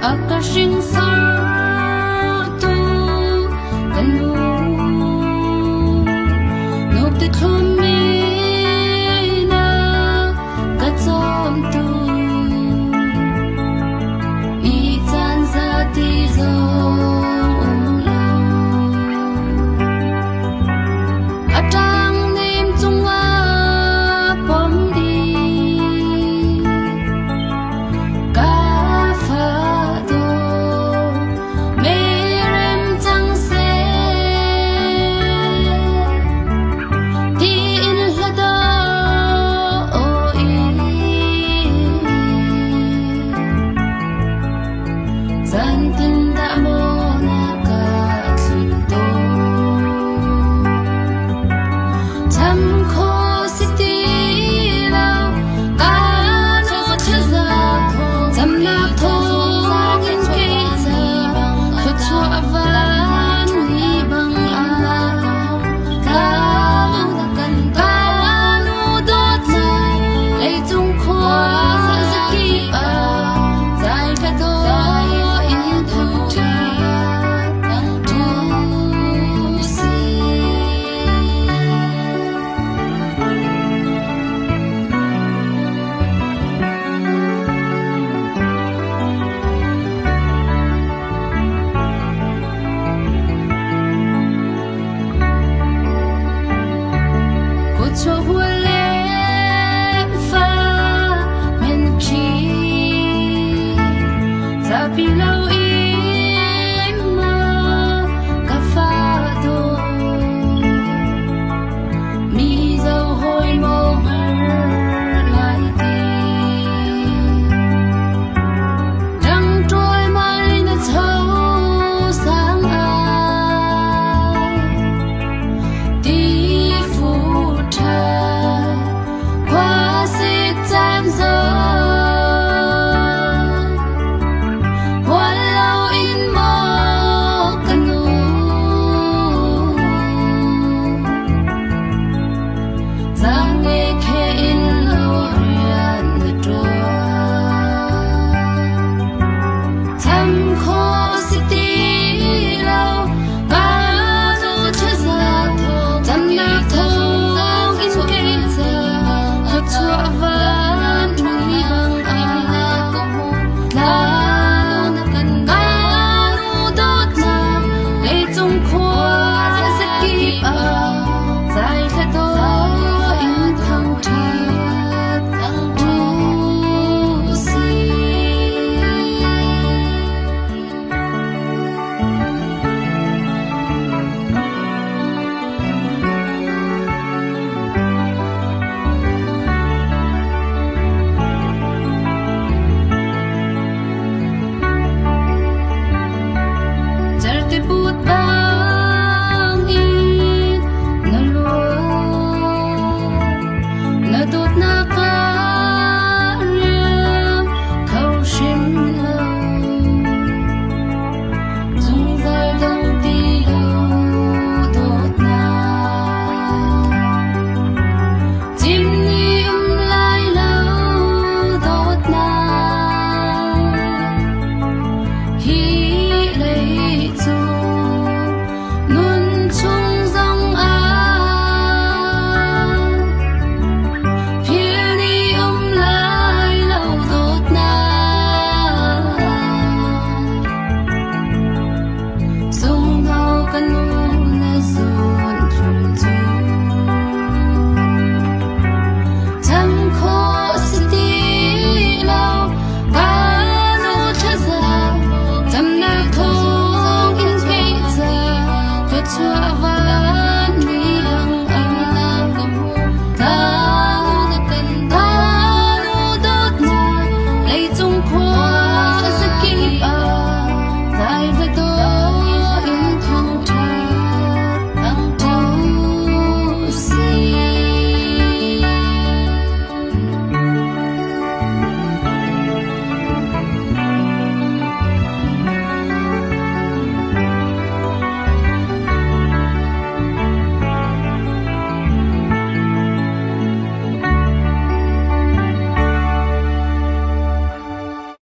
akashing sartu kanu nok te thomina katsam tu I chan za ti zo lo atang nim chunga pom di ka fa do merem chang se ti in hada o I zan tin da mo na ka thil do cham kho siti lao ka no chaza cham na thong in ke za kho cho avan ni bang a ka ka nu do chai lei chung kho zaki a zai ka do in thu cha tu si cô cho hua lên pha men chi za bila